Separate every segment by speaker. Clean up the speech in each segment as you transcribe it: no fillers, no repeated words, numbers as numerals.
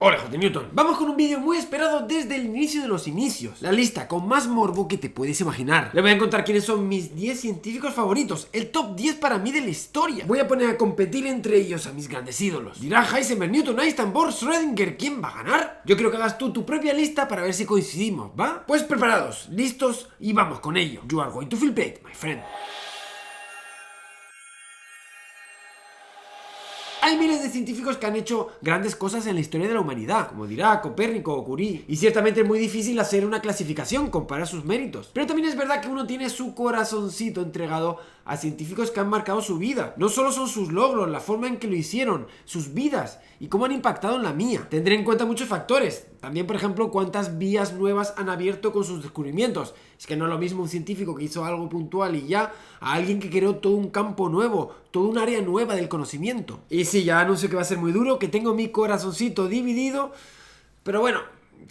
Speaker 1: Hola, J. Newton. Vamos con un vídeo muy esperado desde el inicio de los inicios. La lista con más morbo que te puedes imaginar. Le voy a contar quiénes son mis 10 científicos favoritos, el top 10 para mí de la historia. Voy a poner a competir entre ellos a mis grandes ídolos. Dirá Heisenberg, Newton, Einstein, Bohr, Schrödinger, ¿quién va a ganar? Yo quiero que hagas tú tu propia lista para ver si coincidimos, ¿va? Pues preparados, listos y vamos con ello. You are going to feel great, my friend. Hay miles de científicos que han hecho grandes cosas en la historia de la humanidad, como Dirac, Copérnico o Curie, y ciertamente es muy difícil hacer una clasificación, comparar sus méritos. Pero también es verdad que uno tiene su corazoncito entregado a científicos que han marcado su vida. No solo son sus logros, la forma en que lo hicieron, sus vidas y cómo han impactado en la mía. Tendré en cuenta muchos factores. También, por ejemplo, cuántas vías nuevas han abierto con sus descubrimientos. Es que no es lo mismo un científico que hizo algo puntual y ya, a alguien que creó todo un campo nuevo, toda un área nueva del conocimiento. Y sí, ya anuncio que va a ser muy duro, que tengo mi corazoncito dividido, pero bueno,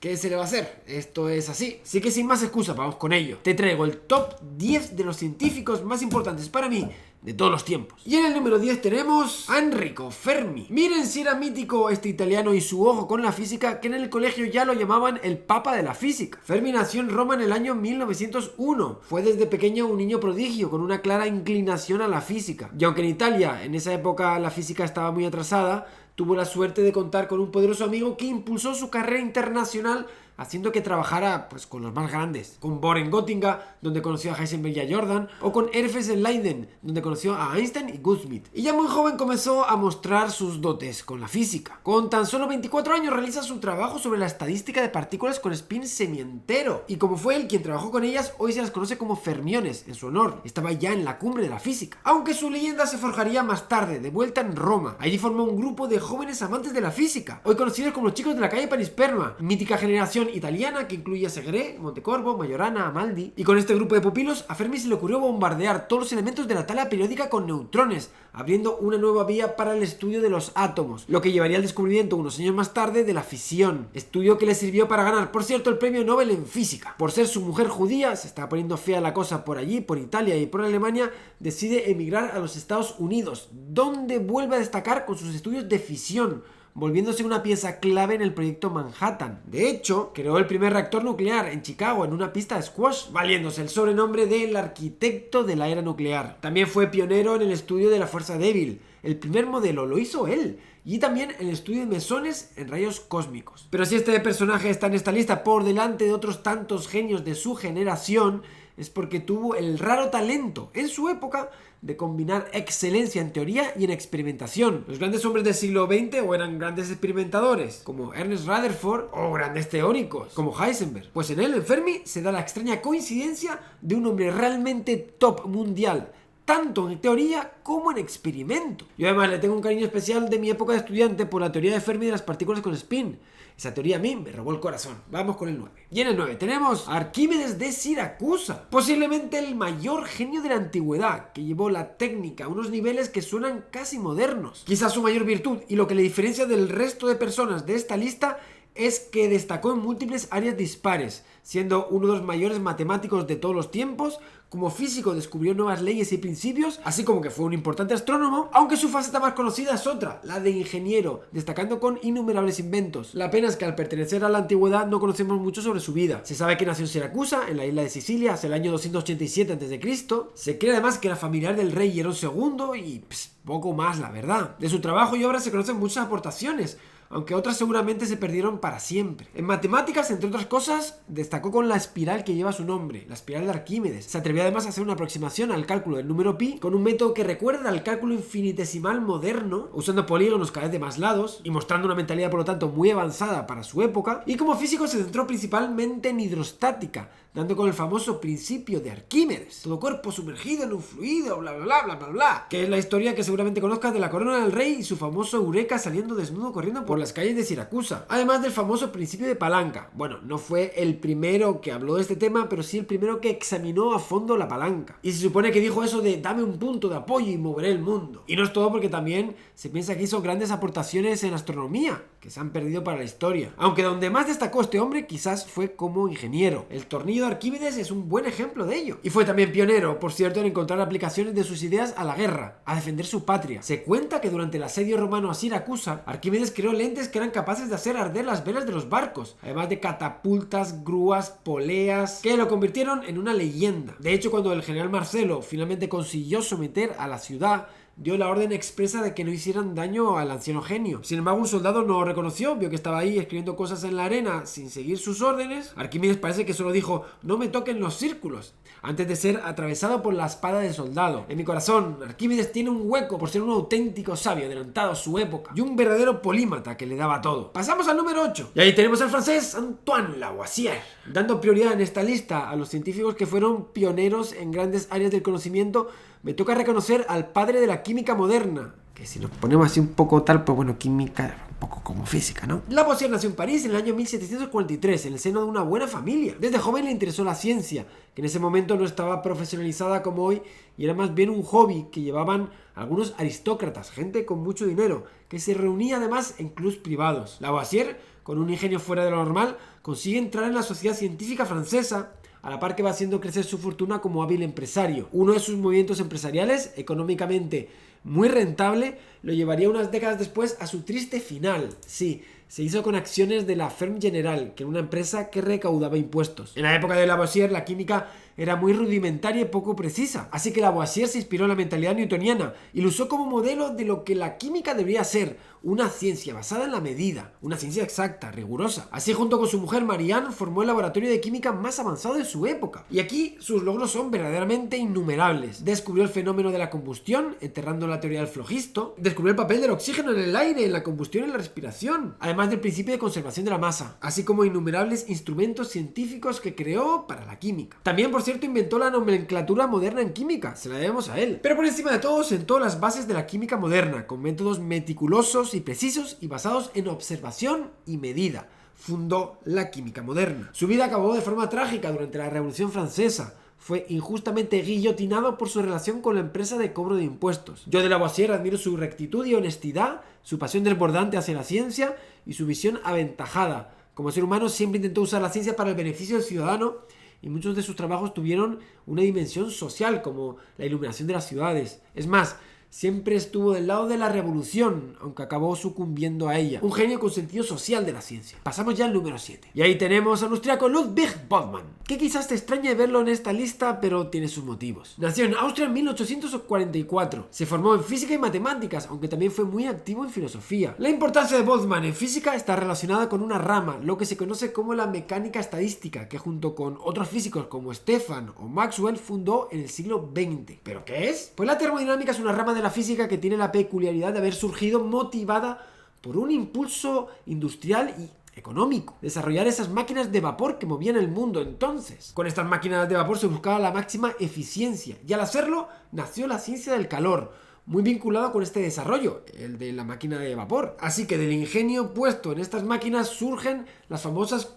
Speaker 1: ¿qué se le va a hacer? Esto es así. Así que sin más excusa, vamos con ello. Te traigo el top 10 de los científicos más importantes para mí de todos los tiempos. Y en el número 10 tenemos a Enrico Fermi. Miren si era mítico este italiano y su ojo con la física, que en el colegio ya lo llamaban el papa de la física. Fermi nació en Roma en el año 1901. Fue desde pequeño un niño prodigio con una clara inclinación a la física. Y aunque en Italia en esa época la física estaba muy atrasada, tuvo la suerte de contar con un poderoso amigo que impulsó su carrera internacional, haciendo que trabajara pues con los más grandes. Con Bohr en Göttingen, donde conoció a Heisenberg y a Jordan, o con Herfes en Leiden, donde conoció a Einstein y Guthrie. Y ya muy joven comenzó a mostrar sus dotes con la física. Con tan solo 24 años realiza su trabajo sobre la estadística de partículas con spin semientero. Y como fue él quien trabajó con ellas, hoy se las conoce como fermiones, en su honor. Estaba ya en la cumbre de la física. Aunque su leyenda se forjaría más tarde, de vuelta en Roma. Allí formó un grupo de jóvenes amantes de la física, hoy conocidos como los chicos de la calle Panisperma, mítica generación italiana que incluye a Segre, Montecorvo, Majorana, Amaldi. Y con este grupo de pupilos a Fermi se le ocurrió bombardear todos los elementos de la tabla periódica con neutrones, abriendo una nueva vía para el estudio de los átomos, lo que llevaría al descubrimiento unos años más tarde de la fisión, estudio que le sirvió para ganar, por cierto, el premio Nobel en física. Por ser su mujer judía, se estaba poniendo fea la cosa por allí, por Italia y por Alemania, decide emigrar a los Estados Unidos, donde vuelve a destacar con sus estudios de fisión, volviéndose una pieza clave en el proyecto Manhattan. De hecho, creó el primer reactor nuclear en Chicago en una pista de squash, valiéndose el sobrenombre del arquitecto de la era nuclear. También fue pionero en el estudio de la fuerza débil. El primer modelo lo hizo él. Y también el estudio de mesones en rayos cósmicos. Pero si este personaje está en esta lista por delante de otros tantos genios de su generación, es porque tuvo el raro talento en su época de combinar excelencia en teoría y en experimentación. Los grandes hombres del siglo XX o eran grandes experimentadores, como Ernest Rutherford, o grandes teóricos, como Heisenberg. Pues en él, en Fermi, se da la extraña coincidencia de un hombre realmente top mundial, tanto en teoría como en experimento. Yo además le tengo un cariño especial de mi época de estudiante por la teoría de Fermi de las partículas con spin. Esa teoría a mí me robó el corazón. Vamos con el 9. Y en el 9 tenemos a Arquímedes de Siracusa, posiblemente el mayor genio de la antigüedad, que llevó la técnica a unos niveles que suenan casi modernos. Quizás su mayor virtud y lo que le diferencia del resto de personas de esta lista es que destacó en múltiples áreas dispares, siendo uno de los mayores matemáticos de todos los tiempos. Como físico descubrió nuevas leyes y principios, así como que fue un importante astrónomo, aunque su faceta más conocida es otra, la de ingeniero, destacando con innumerables inventos. La pena es que al pertenecer a la antigüedad no conocemos mucho sobre su vida. Se sabe que nació en Siracusa, en la isla de Sicilia, hacia el año 287 a.C. Se cree además que era familiar del rey Hierón II y poco más, la verdad. De su trabajo y obras se conocen muchas aportaciones, aunque otras seguramente se perdieron para siempre. En matemáticas, entre otras cosas, destacó con la espiral que lleva su nombre, la espiral de Arquímedes. Se atrevió además a hacer una aproximación al cálculo del número pi con un método que recuerda al cálculo infinitesimal moderno, usando polígonos cada vez de más lados y mostrando una mentalidad por lo tanto muy avanzada para su época. Y como físico se centró principalmente en hidrostática, dando con el famoso principio de Arquímedes: todo cuerpo sumergido en un fluido, bla bla bla bla bla bla, que es la historia que seguramente conozcas de la corona del rey y su famoso Eureka saliendo desnudo corriendo por las calles de Siracusa, además del famoso principio de palanca. Bueno, no fue el primero que habló de este tema, pero sí el primero que examinó a fondo la palanca. Y se supone que dijo eso de dame un punto de apoyo y moveré el mundo. Y no es todo, porque también se piensa que hizo grandes aportaciones en astronomía. que se han perdido para la historia. Aunque donde más destacó este hombre quizás fue como ingeniero. El tornillo de Arquímedes es un buen ejemplo de ello. Y fue también pionero, por cierto, en encontrar aplicaciones de sus ideas a la guerra, a defender su patria. Se cuenta que durante el asedio romano a Siracusa, Arquímedes creó lentes que eran capaces de hacer arder las velas de los barcos, además de catapultas, grúas, poleas, que lo convirtieron en una leyenda. De hecho, cuando el general Marcelo finalmente consiguió someter a la ciudad, dio la orden expresa de que no hicieran daño al anciano genio. Sin embargo, un soldado no lo reconoció, vio que estaba ahí escribiendo cosas en la arena sin seguir sus órdenes. Arquímedes parece que solo dijo: no me toquen los círculos, antes de ser atravesado por la espada del soldado. En mi corazón, Arquímedes tiene un hueco por ser un auténtico sabio adelantado a su época y un verdadero polímata que le daba todo. Pasamos al número 8. Y ahí tenemos al francés Antoine Lavoisier, dando prioridad en esta lista a los científicos que fueron pioneros en grandes áreas del conocimiento. Me toca reconocer al padre de la química moderna, que si nos ponemos así un poco tal, pues bueno, química un poco como física, ¿no? Lavoisier nació en París en el año 1743, en el seno de una buena familia. Desde joven le interesó la ciencia, que en ese momento no estaba profesionalizada como hoy, y era más bien un hobby que llevaban algunos aristócratas, gente con mucho dinero, que se reunía además en clubs privados. Lavoisier, con un ingenio fuera de lo normal, consigue entrar en la sociedad científica francesa, a la par que va haciendo crecer su fortuna como hábil empresario. Uno de sus movimientos empresariales, económicamente muy rentable, lo llevaría unas décadas después a su triste final. Sí, se hizo con acciones de la Ferme General, que era una empresa que recaudaba impuestos. En la época de Lavoisier, la química era muy rudimentaria y poco precisa, así que Lavoisier se inspiró en la mentalidad newtoniana y lo usó como modelo de lo que la química debería ser: una ciencia basada en la medida, una ciencia exacta, rigurosa. Así, junto con su mujer Marianne, formó el laboratorio de química más avanzado de su época. Y aquí sus logros son verdaderamente innumerables. Descubrió el fenómeno de la combustión, enterrando la teoría del flogisto. Descubrió el papel del oxígeno en el aire, en la combustión y en la respiración, además del principio de conservación de la masa, así como innumerables instrumentos científicos que creó para la química. También, por cierto, inventó la nomenclatura moderna en química, se la debemos a él. Pero por encima de todo, sentó las bases de la química moderna, con métodos meticulosos y precisos y basados en observación y medida. Fundó la química moderna. Su vida acabó de forma trágica durante la Revolución Francesa. Fue injustamente guillotinado por su relación con la empresa de cobro de impuestos. Yo de Lavoisier admiro su rectitud y honestidad, su pasión desbordante hacia la ciencia y su visión aventajada. Como ser humano siempre intentó usar la ciencia para el beneficio del ciudadano, y muchos de sus trabajos tuvieron una dimensión social, como la iluminación de las ciudades. Es más, siempre estuvo del lado de la revolución, aunque acabó sucumbiendo a ella. Un genio con sentido social de la ciencia. Pasamos ya al número 7. Y ahí tenemos al austriaco Ludwig Boltzmann, que quizás te extrañe verlo en esta lista, pero tiene sus motivos. Nació en Austria en 1844. Se formó en física y matemáticas, aunque también fue muy activo en filosofía. La importancia de Boltzmann en física está relacionada con una rama, lo que se conoce como la mecánica estadística, que junto con otros físicos como Stefan o Maxwell fundó en el siglo XX. ¿Pero qué es? Pues la termodinámica es una rama de la física que tiene la peculiaridad de haber surgido motivada por un impulso industrial y económico. Desarrollar esas máquinas de vapor que movían el mundo entonces. Con estas máquinas de vapor se buscaba la máxima eficiencia, y al hacerlo nació la ciencia del calor, muy vinculado con este desarrollo, el de la máquina de vapor. Así que del ingenio puesto en estas máquinas surgen las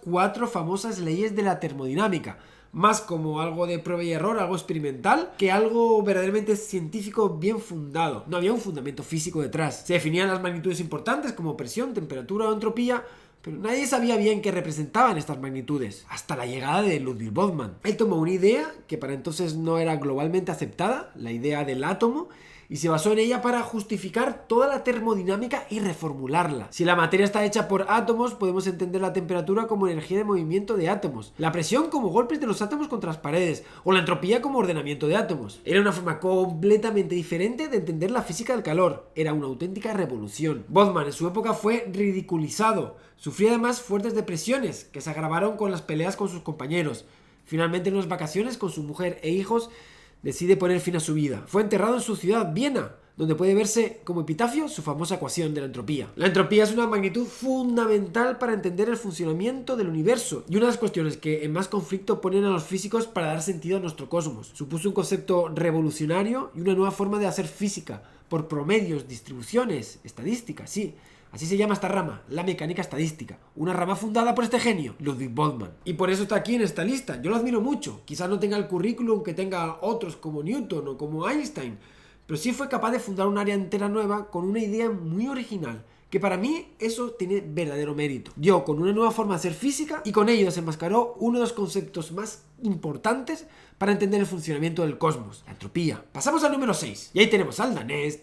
Speaker 1: cuatro famosas leyes de la termodinámica, más como algo de prueba y error, algo experimental, que algo verdaderamente científico bien fundado. No había un fundamento físico detrás. Se definían las magnitudes importantes como presión, temperatura o entropía, pero nadie sabía bien qué representaban estas magnitudes, hasta la llegada de Ludwig Boltzmann. Él tomó una idea que para entonces no era globalmente aceptada, la idea del átomo, y se basó en ella para justificar toda la termodinámica y reformularla. Si la materia está hecha por átomos, podemos entender la temperatura como energía de movimiento de átomos, la presión como golpes de los átomos contra las paredes, o la entropía como ordenamiento de átomos. Era una forma completamente diferente de entender la física del calor. Era una auténtica revolución. Boltzmann en su época fue ridiculizado. Sufría además fuertes depresiones, que se agravaron con las peleas con sus compañeros. Finalmente, en unas vacaciones con su mujer e hijos, decide poner fin a su vida. Fue enterrado en su ciudad, Viena, donde puede verse como epitafio su famosa ecuación de la entropía. La entropía es una magnitud fundamental para entender el funcionamiento del universo, y una de las cuestiones que en más conflicto ponen a los físicos para dar sentido a nuestro cosmos. Supuso un concepto revolucionario y una nueva forma de hacer física, por promedios, distribuciones, estadísticas, sí. Así se llama esta rama, la mecánica estadística, una rama fundada por este genio, Ludwig Boltzmann. Y por eso está aquí en esta lista. Yo lo admiro mucho. Quizás no tenga el currículum que tenga otros como Newton o como Einstein, pero sí fue capaz de fundar un área entera nueva con una idea muy original, que para mí eso tiene verdadero mérito. Dio con una nueva forma de hacer física y con ello desenmascaró uno de los conceptos más importantes para entender el funcionamiento del cosmos, la entropía. Pasamos al número 6 y ahí tenemos al danés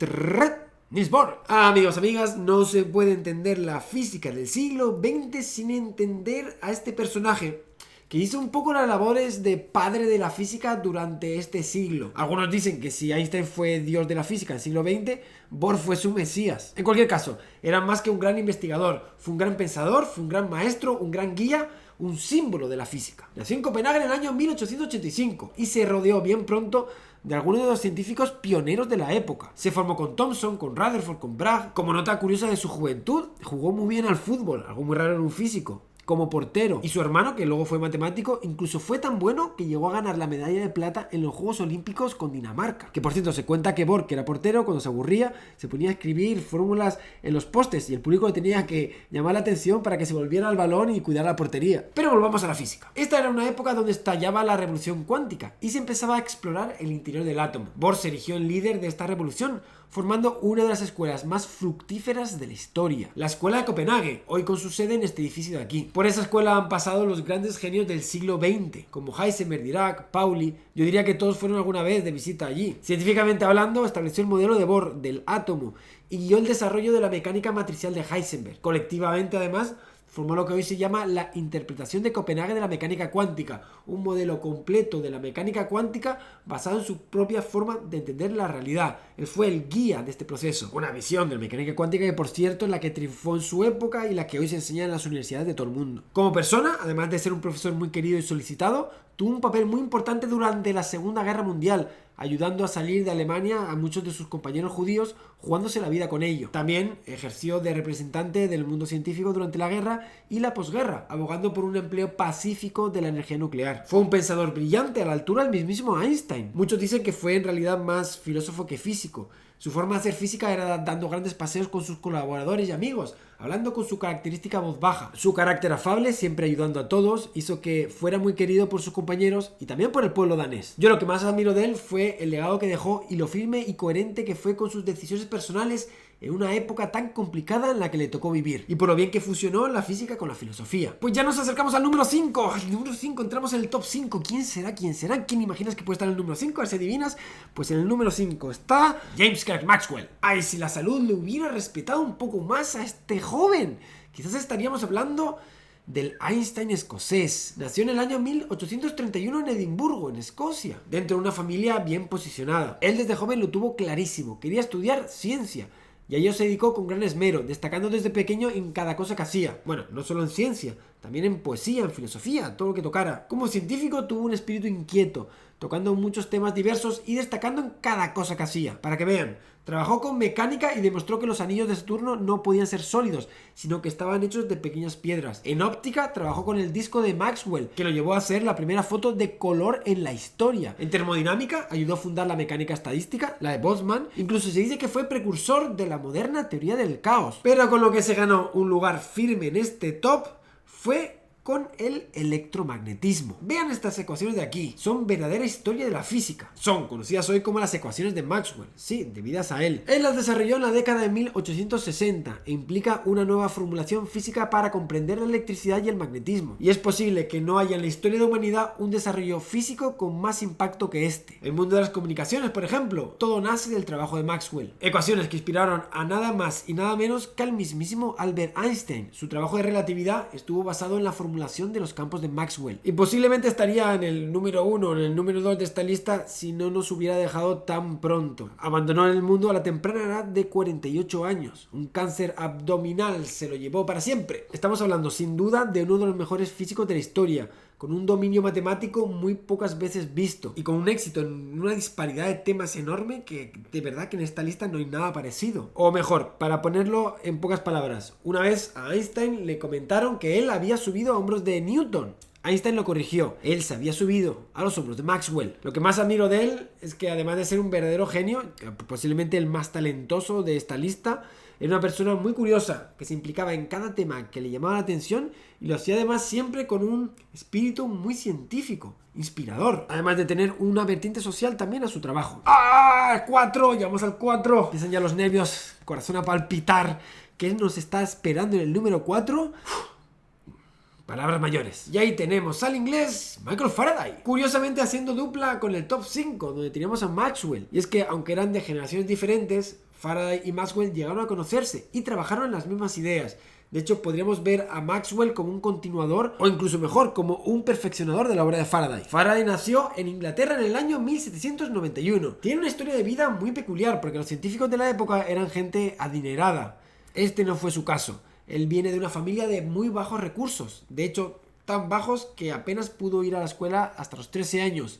Speaker 1: Niels Bohr. Amigos, amigas, no se puede entender la física del siglo XX sin entender a este personaje que hizo un poco las labores de padre de la física durante este siglo. Algunos dicen que si Einstein fue dios de la física en el siglo XX, Bohr fue su mesías. En cualquier caso, era más que un gran investigador, fue un gran pensador, fue un gran maestro, un gran guía, un símbolo de la física. Nació en Copenhague en el año 1885 y se rodeó bien pronto de algunos de los científicos pioneros de la época. Se formó con Thomson, con Rutherford, con Bragg. Como nota curiosa de su juventud, jugó muy bien al fútbol, algo muy raro en un físico, como portero, y su hermano, que luego fue matemático, incluso fue tan bueno que llegó a ganar la medalla de plata en los Juegos Olímpicos con Dinamarca. Que por cierto, se cuenta que Bohr, que era portero, cuando se aburría, se ponía a escribir fórmulas en los postes y el público le tenía que llamar la atención para que se volviera al balón y cuidara la portería. Pero volvamos a la física. Esta era una época donde estallaba la revolución cuántica y se empezaba a explorar el interior del átomo. Bohr se erigió en líder de esta revolución, formando una de las escuelas más fructíferas de la historia, la Escuela de Copenhague, hoy con su sede en este edificio de aquí. Por esa escuela han pasado los grandes genios del siglo XX, como Heisenberg, Dirac, Pauli. Yo diría que todos fueron alguna vez de visita allí. Científicamente hablando, estableció el modelo de Bohr del átomo y guió el desarrollo de la mecánica matricial de Heisenberg. Colectivamente, además, formó lo que hoy se llama la interpretación de Copenhague de la mecánica cuántica, un modelo completo de la mecánica cuántica basado en su propia forma de entender la realidad. Él fue el guía de este proceso, una visión de la mecánica cuántica que, por cierto, es la que triunfó en su época y la que hoy se enseña en las universidades de todo el mundo. Como persona, además de ser un profesor muy querido y solicitado, tuvo un papel muy importante durante la Segunda Guerra Mundial, ayudando a salir de Alemania a muchos de sus compañeros judíos, jugándose la vida con ello. También ejerció de representante del mundo científico durante la guerra y la posguerra, abogando por un empleo pacífico de la energía nuclear. Fue un pensador brillante a la altura del mismísimo Einstein. Muchos dicen que fue en realidad más filósofo que físico. Su forma de hacer física era dando grandes paseos con sus colaboradores y amigos, hablando con su característica voz baja. Su carácter afable, siempre ayudando a todos, hizo que fuera muy querido por sus compañeros y también por el pueblo danés. Yo lo que más admiro de él fue el legado que dejó y lo firme y coherente que fue con sus decisiones personales en una época tan complicada en la que le tocó vivir, y por lo bien que fusionó la física con la filosofía. Pues ya nos acercamos al número 5. El número 5, entramos en el top 5. ¿Quién será? ¿Quién será? ¿Quién imaginas que puede estar en el número 5? A ver si adivinas. Pues en el número 5 está James Clerk Maxwell. Ay, si la salud le hubiera respetado un poco más a este joven, quizás estaríamos hablando del Einstein escocés. Nació en el año 1831 en Edimburgo, en Escocia, dentro de una familia bien posicionada. Él desde joven lo tuvo clarísimo, quería estudiar ciencia, y a ello se dedicó con gran esmero, destacando desde pequeño en cada cosa que hacía. Bueno, no solo en ciencia, también en poesía, en filosofía, todo lo que tocara. Como científico tuvo un espíritu inquieto, tocando muchos temas diversos y destacando en cada cosa que hacía. Para que vean, trabajó con mecánica y demostró que los anillos de Saturno no podían ser sólidos, sino que estaban hechos de pequeñas piedras. En óptica trabajó con el disco de Maxwell, que lo llevó a ser la primera foto de color en la historia. En termodinámica ayudó a fundar la mecánica estadística, la de Boltzmann. Incluso se dice que fue precursor de la moderna teoría del caos. Pero con lo que se ganó un lugar firme en este top fue con el electromagnetismo. Vean estas ecuaciones de aquí, son verdadera historia de la física. Son conocidas hoy como las ecuaciones de Maxwell, sí, debidas a él. Él las desarrolló en la década de 1860 e implica una nueva formulación física para comprender la electricidad y el magnetismo. Y es posible que no haya en la historia de la humanidad un desarrollo físico con más impacto que este. El mundo de las comunicaciones, por ejemplo, todo nace del trabajo de Maxwell. Ecuaciones que inspiraron a nada más y nada menos que al mismísimo Albert Einstein. Su trabajo de relatividad estuvo basado en la formulación de los campos de Maxwell, y posiblemente estaría en el número 1 o en el número 2 de esta lista si no nos hubiera dejado tan pronto. Abandonó el mundo a la temprana edad de 48 años. Un cáncer abdominal se lo llevó para siempre. Estamos hablando sin duda de uno de los mejores físicos de la historia, con un dominio matemático muy pocas veces visto y con un éxito en una disparidad de temas enorme que de verdad que en esta lista no hay nada parecido. O mejor, para ponerlo en pocas palabras, una vez a Einstein le comentaron que él había subido a hombros de Newton. Einstein lo corrigió, él se había subido a los hombros de Maxwell. Lo que más admiro de él es que, además de ser un verdadero genio, posiblemente el más talentoso de esta lista, era una persona muy curiosa, que se implicaba en cada tema que le llamaba la atención y lo hacía además siempre con un espíritu muy científico, inspirador, además de tener una vertiente social también a su trabajo. ¡Ah! 4, llegamos al 4. Empiezan ya los nervios, corazón a palpitar. ¿Qué nos está esperando en el número 4? Palabras mayores. Y ahí tenemos al inglés Michael Faraday, curiosamente haciendo dupla con el top 5, donde teníamos a Maxwell. Y es que, aunque eran de generaciones diferentes, Faraday y Maxwell llegaron a conocerse y trabajaron en las mismas ideas. De hecho, podríamos ver a Maxwell como un continuador, o incluso mejor, como un perfeccionador de la obra de Faraday. Faraday nació en Inglaterra en el año 1791. Tiene una historia de vida muy peculiar, porque los científicos de la época eran gente adinerada. Este no fue su caso. Él viene de una familia de muy bajos recursos. De hecho, tan bajos que apenas pudo ir a la escuela hasta los 13 años.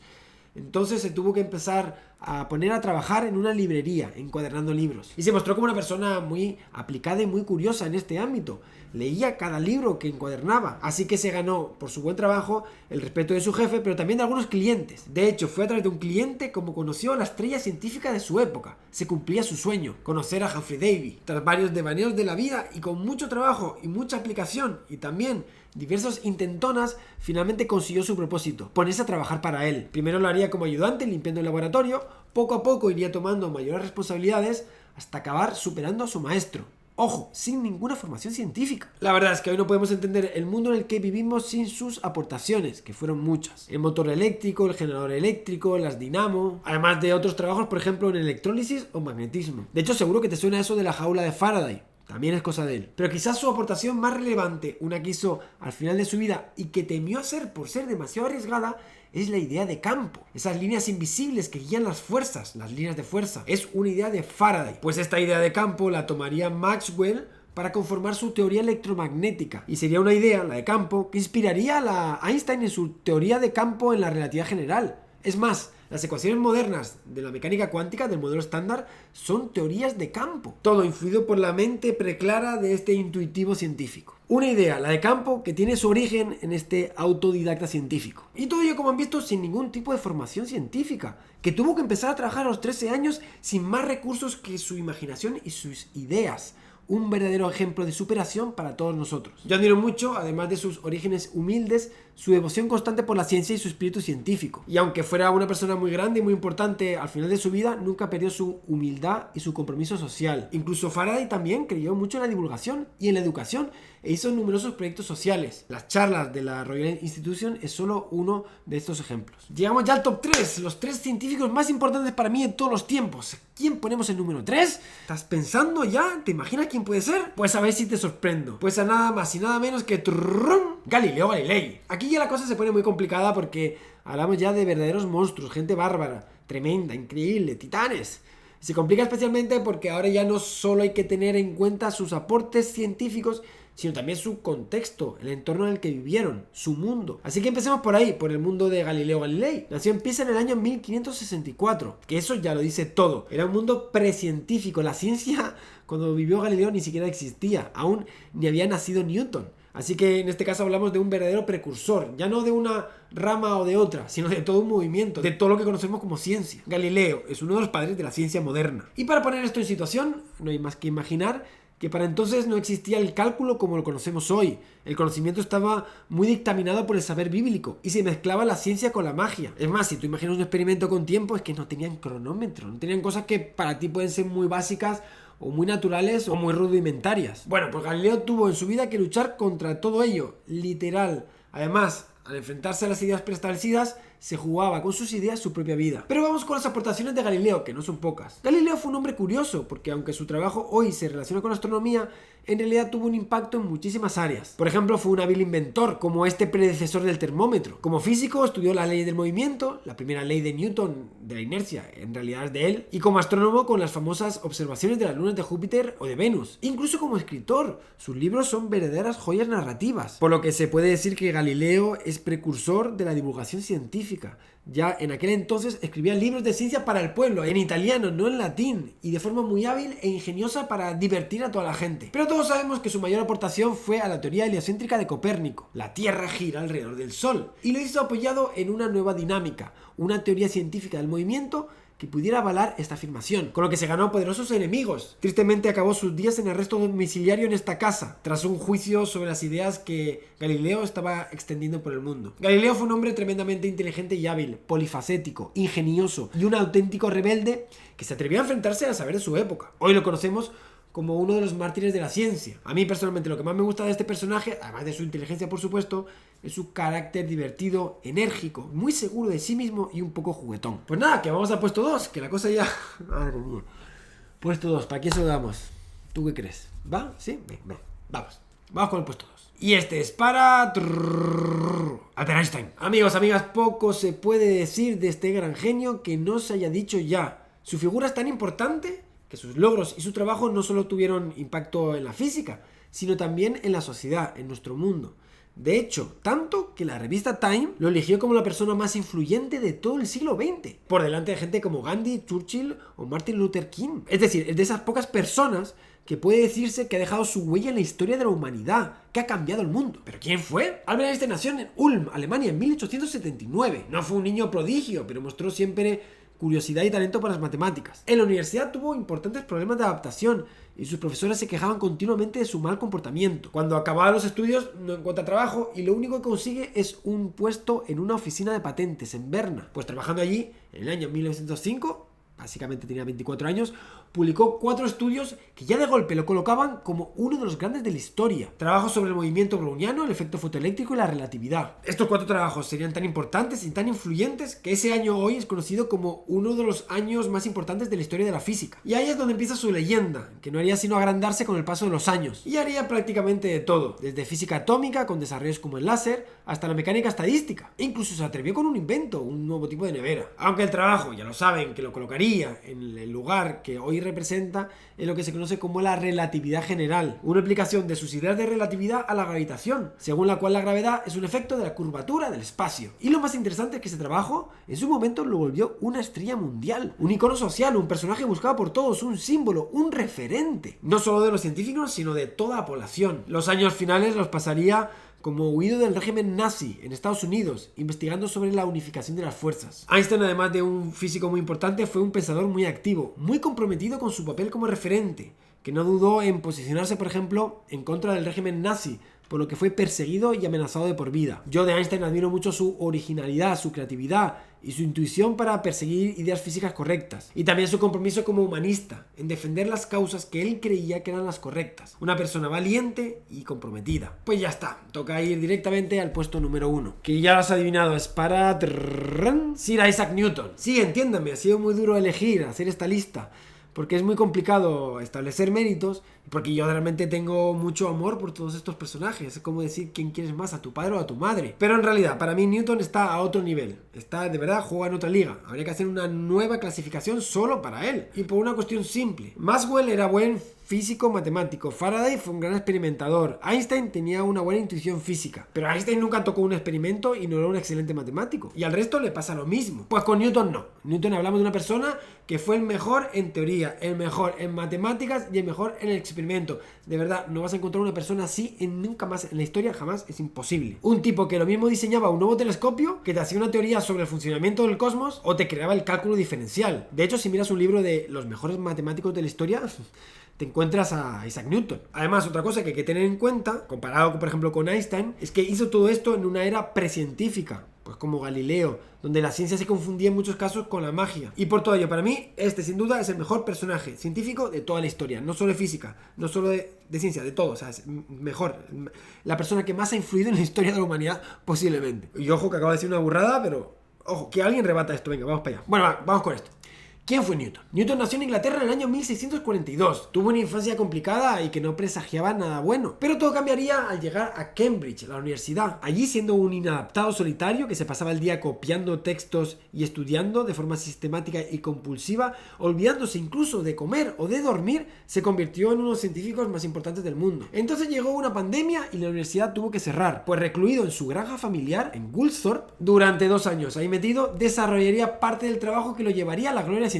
Speaker 1: Entonces se tuvo que empezar a poner a trabajar en una librería, encuadernando libros. Y se mostró como una persona muy aplicada y muy curiosa en este ámbito. Leía cada libro que encuadernaba, así que se ganó por su buen trabajo el respeto de su jefe, pero también de algunos clientes. De hecho, fue a través de un cliente como conoció a la estrella científica de su época. Se cumplía su sueño, conocer a Humphrey Davy. Tras varios devaneos de la vida y con mucho trabajo y mucha aplicación y también diversas intentonas, finalmente consiguió su propósito, ponerse a trabajar para él. Primero lo haría como ayudante limpiando el laboratorio, poco a poco iría tomando mayores responsabilidades hasta acabar superando a su maestro. Ojo, sin ninguna formación científica. La verdad es que hoy no podemos entender el mundo en el que vivimos sin sus aportaciones, que fueron muchas. El motor eléctrico, el generador eléctrico, las dinamo, además de otros trabajos, por ejemplo, en electrólisis o magnetismo. De hecho, seguro que te suena eso de la jaula de Faraday. También es cosa de él. Pero quizás su aportación más relevante, una que hizo al final de su vida y que temió hacer por ser demasiado arriesgada, es la idea de campo. Esas líneas invisibles que guían las fuerzas, las líneas de fuerza. Es una idea de Faraday. Pues esta idea de campo la tomaría Maxwell para conformar su teoría electromagnética. Y sería una idea, la de campo, que inspiraría a la Einstein en su teoría de campo en la relatividad general. Es más, las ecuaciones modernas de la mecánica cuántica del modelo estándar son teorías de campo. Todo influido por la mente preclara de este intuitivo científico. Una idea, la de campo, que tiene su origen en este autodidacta científico. Y todo ello, como han visto, sin ningún tipo de formación científica, que tuvo que empezar a trabajar a los 13 años sin más recursos que su imaginación y sus ideas. Un verdadero ejemplo de superación para todos nosotros. Yo admiro mucho, además de sus orígenes humildes, su devoción constante por la ciencia y su espíritu científico. Y aunque fuera una persona muy grande y muy importante al final de su vida, nunca perdió su humildad y su compromiso social. Incluso Faraday también creyó mucho en la divulgación y en la educación e hizo numerosos proyectos sociales. Las charlas de la Royal Institution es solo uno de estos ejemplos. Llegamos ya al top 3, los 3 científicos más importantes para mí de todos los tiempos. ¿Quién ponemos en número 3? ¿Estás pensando ya? ¿Te imaginas quién puede ser? Pues a ver si te sorprendo. Pues a nada más y nada menos que Galileo Galilei. Aquí ya la cosa se pone muy complicada porque hablamos ya de verdaderos monstruos, gente bárbara, tremenda, increíble, titanes. Se complica especialmente porque ahora ya no solo hay que tener en cuenta sus aportes científicos, sino también su contexto, el entorno en el que vivieron, su mundo. Así que empecemos por ahí, por el mundo de Galileo Galilei. Nació en Pisa en el año 1564, que eso ya lo dice todo. Era un mundo precientífico. La ciencia, cuando vivió Galileo, ni siquiera existía. Aún ni había nacido Newton. Así que en este caso hablamos de un verdadero precursor, ya no de una rama o de otra, sino de todo un movimiento, de todo lo que conocemos como ciencia. Galileo es uno de los padres de la ciencia moderna. Y para poner esto en situación, no hay más que imaginar que para entonces no existía el cálculo como lo conocemos hoy. El conocimiento estaba muy dictaminado por el saber bíblico y se mezclaba la ciencia con la magia. Es más, si tú imaginas un experimento con tiempo, es que no tenían cronómetro, no tenían cosas que para ti pueden ser muy básicas o muy naturales o muy rudimentarias. Bueno, pues Galileo tuvo en su vida que luchar contra todo ello, literal. Además, al enfrentarse a las ideas preestablecidas, se jugaba con sus ideas su propia vida. Pero vamos con las aportaciones de Galileo, que no son pocas. Galileo fue un hombre curioso, porque aunque su trabajo hoy se relaciona con la astronomía, en realidad tuvo un impacto en muchísimas áreas. Por ejemplo, fue un hábil inventor, como este predecesor del termómetro. Como físico, estudió las leyes del movimiento, la primera ley de Newton de la inercia, en realidad es de él, y como astrónomo con las famosas observaciones de las lunas de Júpiter o de Venus. Incluso como escritor, sus libros son verdaderas joyas narrativas, por lo que se puede decir que Galileo es precursor de la divulgación científica. Ya en aquel entonces escribía libros de ciencia para el pueblo, en italiano, no en latín, y de forma muy hábil e ingeniosa para divertir a toda la gente. Pero todos sabemos que su mayor aportación fue a la teoría heliocéntrica de Copérnico. La Tierra gira alrededor del Sol, y lo hizo apoyado en una nueva dinámica, una teoría científica del movimiento que pudiera avalar esta afirmación, con lo que se ganó poderosos enemigos. Tristemente acabó sus días en arresto domiciliario en esta casa, tras un juicio sobre las ideas que Galileo estaba extendiendo por el mundo. Galileo fue un hombre tremendamente inteligente y hábil, polifacético, ingenioso y un auténtico rebelde que se atrevió a enfrentarse al saber de su época. Hoy lo conocemos como uno de los mártires de la ciencia. A mí personalmente lo que más me gusta de este personaje, además de su inteligencia por supuesto, es su carácter divertido, enérgico, muy seguro de sí mismo y un poco juguetón. Pues nada, que vamos al puesto 2, que la cosa ya... Madre mía. Puesto 2, ¿para quién se lo damos? ¿Tú qué crees? ¿Va? ¿Sí? Ven, vamos. Vamos con el puesto 2. Y este es para... Albert Einstein. Amigos, amigas, poco se puede decir de este gran genio que no se haya dicho ya. Su figura es tan importante que sus logros y su trabajo no solo tuvieron impacto en la física, sino también en la sociedad, en nuestro mundo. De hecho, tanto que la revista Time lo eligió como la persona más influyente de todo el siglo XX, por delante de gente como Gandhi, Churchill o Martin Luther King. Es decir, es de esas pocas personas que puede decirse que ha dejado su huella en la historia de la humanidad, que ha cambiado el mundo. ¿Pero quién fue? Albert Einstein nació en Ulm, Alemania, en 1879. No fue un niño prodigio, pero mostró siempre curiosidad y talento para las matemáticas. En la universidad tuvo importantes problemas de adaptación y sus profesores se quejaban continuamente de su mal comportamiento. Cuando acababa los estudios no encuentra trabajo y lo único que consigue es un puesto en una oficina de patentes en Berna. Pues trabajando allí, en el año 1905, básicamente tenía 24 años, publicó 4 estudios que ya de golpe lo colocaban como uno de los grandes de la historia. Trabajos sobre el movimiento browniano, el efecto fotoeléctrico y la relatividad. Estos 4 trabajos serían tan importantes y tan influyentes que ese año hoy es conocido como uno de los años más importantes de la historia de la física. Y ahí es donde empieza su leyenda, que no haría sino agrandarse con el paso de los años. Y haría prácticamente de todo, desde física atómica, con desarrollos como el láser, hasta la mecánica estadística. E incluso se atrevió con un invento, un nuevo tipo de nevera. Aunque el trabajo, ya lo saben, que lo colocaría en el lugar que hoy representa en lo que se conoce como la relatividad general, una aplicación de sus ideas de relatividad a la gravitación, según la cual la gravedad es un efecto de la curvatura del espacio. Y lo más interesante es que ese trabajo en su momento lo volvió una estrella mundial, un icono social, un personaje buscado por todos, un símbolo, un referente, no solo de los científicos sino de toda la población. Los años finales los pasaría como huido del régimen nazi en Estados Unidos, investigando sobre la unificación de las fuerzas. Einstein, además de un físico muy importante, fue un pensador muy activo, muy comprometido con su papel como referente, que no dudó en posicionarse, por ejemplo, en contra del régimen nazi, por lo que fue perseguido y amenazado de por vida. Yo de Einstein admiro mucho su originalidad, su creatividad y su intuición para perseguir ideas físicas correctas. Y también su compromiso como humanista, en defender las causas que él creía que eran las correctas. Una persona valiente y comprometida. Pues ya está, toca ir directamente al puesto número 1, que ya lo has adivinado, es para Sir Isaac Newton. Sí, entiéndame, ha sido muy duro elegir, hacer esta lista, porque es muy complicado establecer méritos, porque yo realmente tengo mucho amor por todos estos personajes. Es como decir quién quieres más, a tu padre o a tu madre. Pero en realidad, para mí Newton está a otro nivel. Está, de verdad, juega en otra liga. Habría que hacer una nueva clasificación solo para él. Y por una cuestión simple. Maxwell era buen físico matemático. Faraday fue un gran experimentador. Einstein tenía una buena intuición física. Pero Einstein nunca tocó un experimento y no era un excelente matemático. Y al resto le pasa lo mismo. Pues con Newton no. Newton hablamos de una persona que fue el mejor en teoría, el mejor en matemáticas y el mejor en el experimento. De verdad, no vas a encontrar una persona así nunca más en la historia, jamás, es imposible. Un tipo que lo mismo diseñaba un nuevo telescopio, que te hacía una teoría sobre el funcionamiento del cosmos o te creaba el cálculo diferencial. De hecho, si miras un libro de los mejores matemáticos de la historia, te encuentras a Isaac Newton. Además, otra cosa que hay que tener en cuenta, comparado por ejemplo con Einstein, es que hizo todo esto en una era precientífica, pues como Galileo, donde la ciencia se confundía en muchos casos con la magia. Y por todo ello, para mí, este sin duda es el mejor personaje científico de toda la historia, no solo de física, no solo de ciencia, de todo, o sea, es mejor, la persona que más ha influido en la historia de la humanidad posiblemente. Y ojo que acabo de decir una burrada, pero ojo, que alguien rebata esto, venga, vamos para allá. Bueno, vamos con esto. ¿Quién fue Newton? Newton nació en Inglaterra en el año 1642. Tuvo una infancia complicada y que no presagiaba nada bueno. Pero todo cambiaría al llegar a Cambridge, la universidad. Allí, siendo un inadaptado solitario que se pasaba el día copiando textos y estudiando de forma sistemática y compulsiva, olvidándose incluso de comer o de dormir, se convirtió en uno de los científicos más importantes del mundo. Entonces llegó una pandemia y la universidad tuvo que cerrar, pues recluido en su granja familiar en Woolsthorpe, durante 2 años ahí metido, desarrollaría parte del trabajo que lo llevaría a la gloria científica.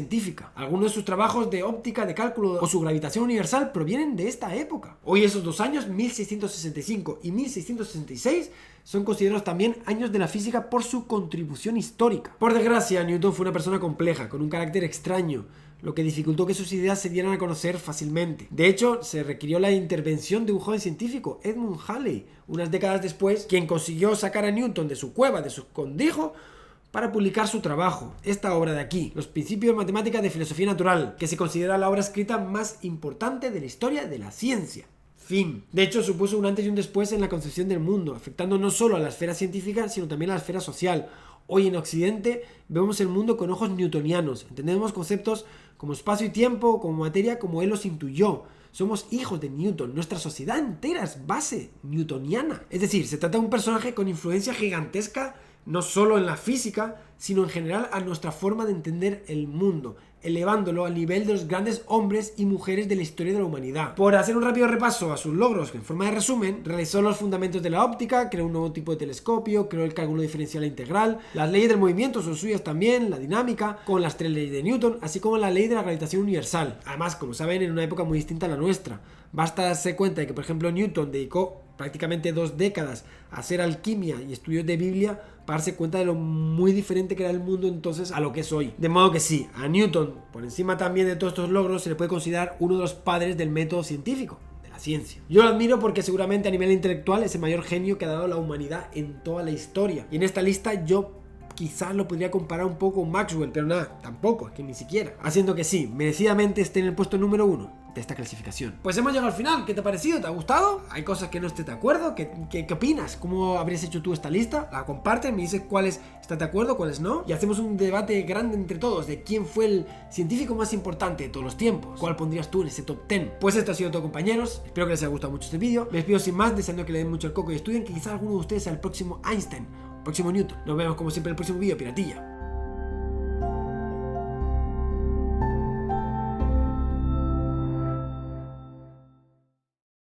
Speaker 1: Algunos de sus trabajos de óptica, de cálculo o su gravitación universal provienen de esta época. Hoy esos 2 años, 1665 y 1666, son considerados también años de la física por su contribución histórica. Por desgracia, Newton fue una persona compleja, con un carácter extraño, lo que dificultó que sus ideas se dieran a conocer fácilmente. De hecho, se requirió la intervención de un joven científico, Edmund Halley, unas décadas después, quien consiguió sacar a Newton de su cueva, de su escondrijo, para publicar su trabajo, esta obra de aquí, Los principios matemáticas de filosofía natural, que se considera la obra escrita más importante de la historia de la ciencia. Fin. De hecho, supuso un antes y un después en la concepción del mundo, afectando no solo a la esfera científica, sino también a la esfera social. Hoy en Occidente vemos el mundo con ojos newtonianos, entendemos conceptos como espacio y tiempo, como materia, como él los intuyó. Somos hijos de Newton, nuestra sociedad entera es base newtoniana. Es decir, se trata de un personaje con influencia gigantesca, no solo en la física, sino en general a nuestra forma de entender el mundo, elevándolo al nivel de los grandes hombres y mujeres de la historia de la humanidad. Por hacer un rápido repaso a sus logros, en forma de resumen, realizó los fundamentos de la óptica, creó un nuevo tipo de telescopio, creó el cálculo diferencial e integral, las leyes del movimiento son suyas también, la dinámica, con las 3 leyes de Newton, así como la ley de la gravitación universal. Además, como saben, en una época muy distinta a la nuestra. Basta darse cuenta de que, por ejemplo, Newton dedicó prácticamente 2 décadas a hacer alquimia y estudios de Biblia para darse cuenta de lo muy diferente que era el mundo entonces a lo que es hoy. De modo que sí, a Newton, por encima también de todos estos logros, se le puede considerar uno de los padres del método científico, de la ciencia. Yo lo admiro porque seguramente a nivel intelectual es el mayor genio que ha dado la humanidad en toda la historia. Y en esta lista yo quizás lo podría comparar un poco con Maxwell, pero nada, tampoco, es que ni siquiera. Haciendo que sí, merecidamente esté en el puesto número 1 de esta clasificación. Pues hemos llegado al final. ¿Qué te ha parecido? ¿Te ha gustado? ¿Hay cosas que no estés de acuerdo? ¿Qué opinas? ¿Cómo habrías hecho tú esta lista? La compartes, me dices cuáles estás de acuerdo, cuáles no. Y hacemos un debate grande entre todos de quién fue el científico más importante de todos los tiempos. ¿Cuál pondrías tú en ese top 10? Pues esto ha sido todo, compañeros. Espero que les haya gustado mucho este vídeo. Me despido sin más, deseando que le den mucho el coco y estudien, que quizás alguno de ustedes sea el próximo Einstein, próximo Newton. Nos vemos como siempre en el próximo vídeo, piratilla.